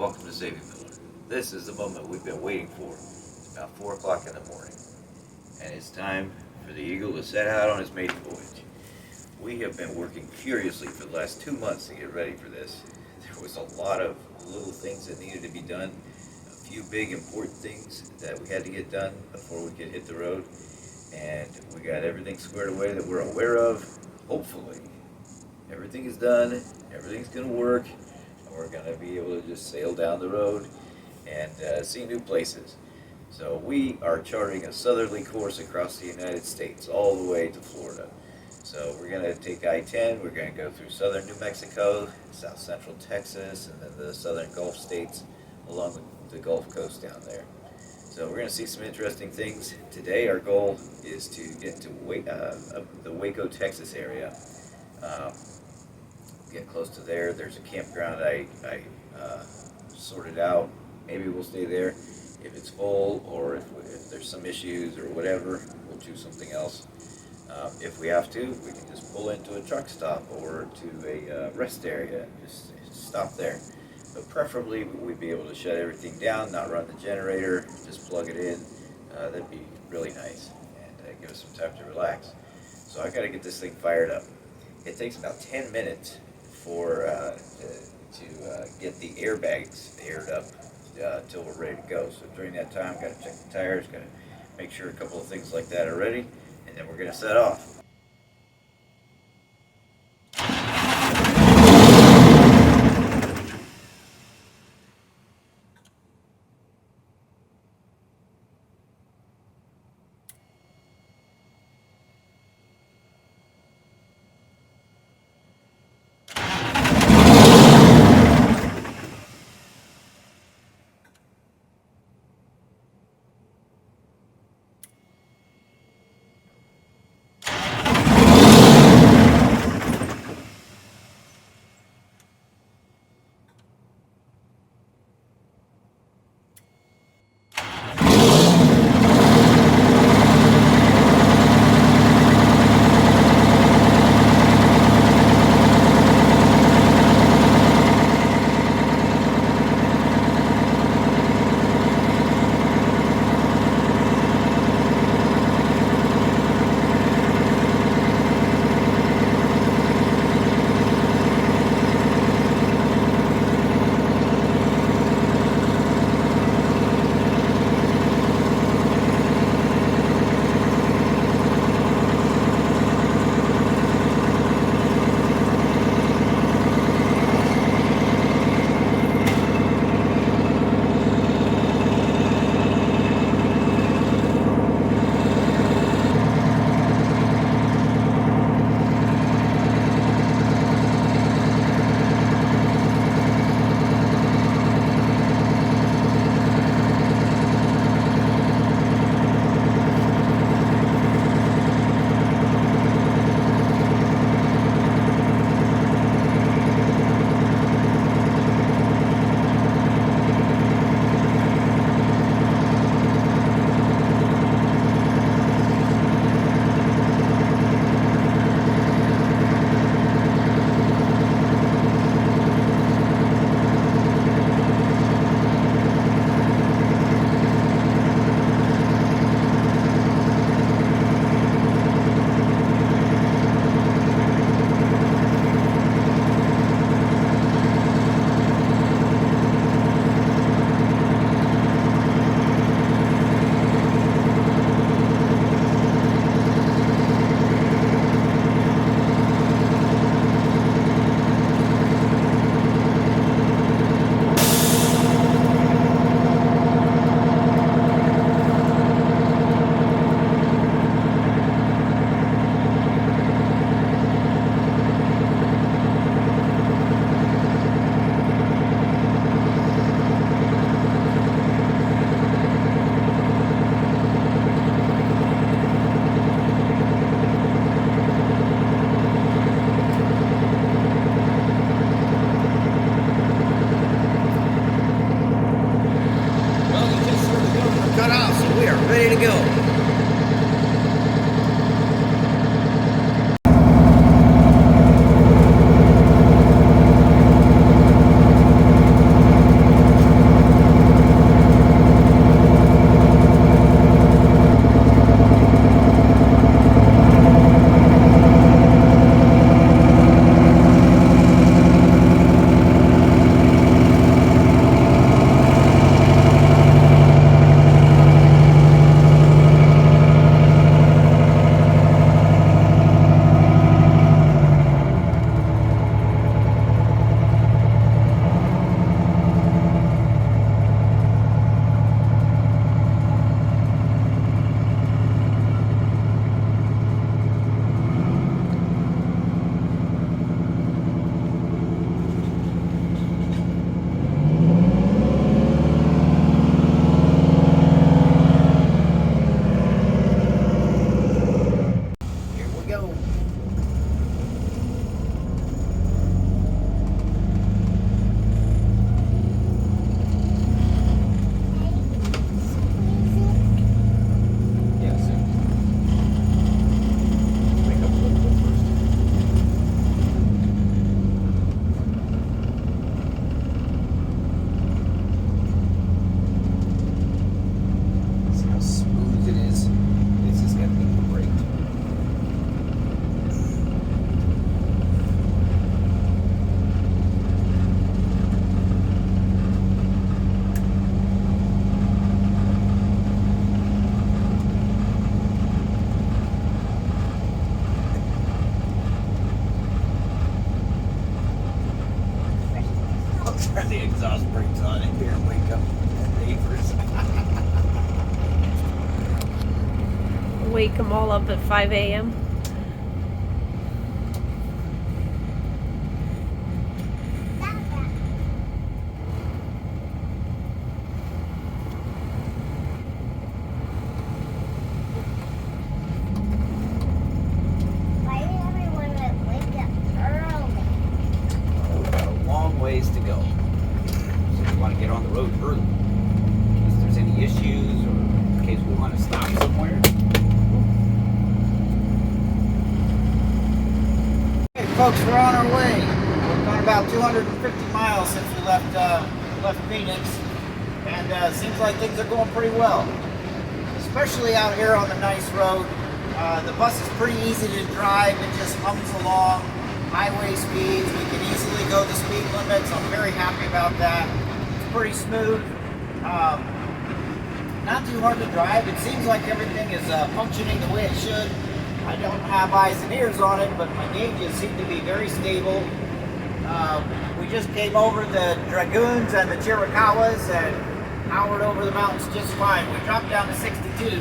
welcome to Saving Miller. This is the moment we've been waiting for. It's about 4 o'clock in the morning, and it's time for the Eagle to set out on its maiden voyage. We have been working furiously for the last 2 months to get ready for this. There was a lot of little things that needed to be done, a few big important things that we had to get done before we could hit the road, and we got everything squared away that we're aware of. Hopefully, everything is done, everything's going to work, and we're going to be able to just sail down the road and see new places. So we are charting a southerly course across the United States, all the way to Florida. So we're going to take I-10, we're going to go through southern New Mexico, south central Texas, and then the southern Gulf states along the Gulf Coast down there. So we're going to see some interesting things. Today our goal is to get to the Waco, Texas area. Get close to there. There's a campground I sorted out. Maybe we'll stay there. If it's full or if there's some issues or whatever, we'll choose something else. If we have to, we can just pull into a truck stop or to a rest area and just stop there. But preferably, we'd be able to shut everything down, not run the generator, just plug it in. That'd be really nice and give us some time to relax. So I got to get this thing fired up. It takes about 10 minutes for to get the airbags aired up till we're ready to go. So during that time, got to check the tires, got to make sure a couple of things like that are ready, and then we're going to set off. Turn the exhaust brakes on in here and wake up the neighbors. Wake them all up at 5 a.m. Ways to go. So we want to get on the road early. If there's any issues or in case we want to stop somewhere. Hey folks, we're on our way. We've gone about 250 miles since we left Phoenix, and seems like things are going pretty well. Especially out here on the nice road. The bus is pretty easy to drive. It just hums along. Highway speeds, we can easily go the speed limits. I'm very happy about that. It's pretty smooth. Not too hard to drive. It seems like everything is functioning the way it should. I don't have eyes and ears on it, but my gauges seem to be very stable. We just came over the Dragoons and the Chiricahuas and powered over the mountains just fine. We dropped down to 62,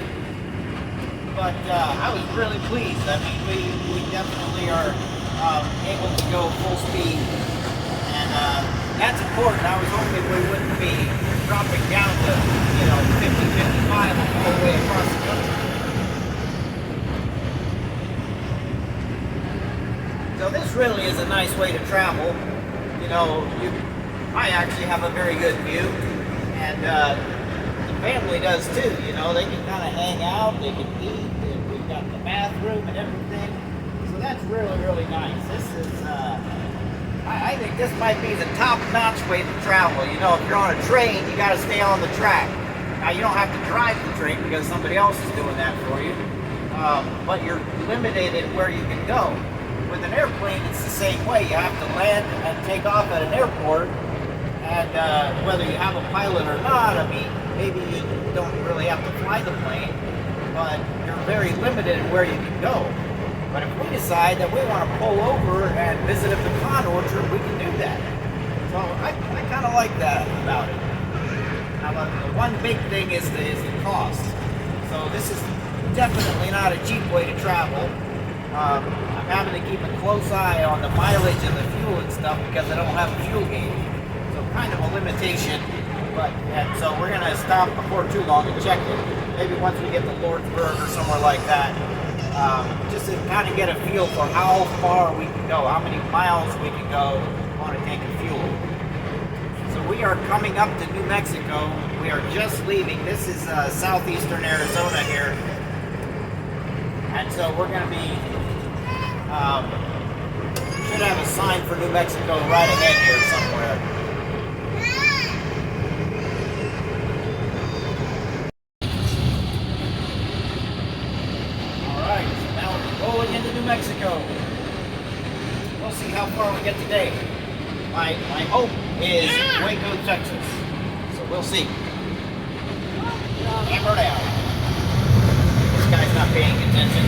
but I was really pleased. I mean, we definitely are able to go full speed, and that's important. I was hoping we wouldn't be dropping down to 50-55 all the way across the country. So this really is a nice way to travel. I actually have a very good view, and the family does too. They can kind of hang out, they can eat, and we've got the bathroom and everything. That's really, really nice. This is, I think this might be the top-notch way to travel. If you're on a train, you got to stay on the track. Now, you don't have to drive the train because somebody else is doing that for you, but you're limited in where you can go. With an airplane, it's the same way. You have to land and take off at an airport, and whether you have a pilot or not, I mean, maybe you don't really have to fly the plane, but you're very limited in where you can go. But if we decide that we want to pull over and visit a pecan orchard, we can do that. So I kind of like that about it. Now the one big thing is the cost. So this is definitely not a cheap way to travel. I'm having to keep a close eye on the mileage and the fuel and stuff because I don't have a fuel gauge. So kind of a limitation. And so we're going to stop before too long and check it. Maybe once we get to Lordsburg or somewhere like that. Just to kind of get a feel for how far we can go, how many miles we can go on a tank of fuel. So we are coming up to New Mexico. We are just leaving. This is southeastern Arizona here. And so we're going to be, should have a sign for New Mexico right ahead here somewhere. Rolling into New Mexico. We'll see how far we get today. My hope is Waco, Texas. So we'll see. Hammer down. This guy's not paying attention.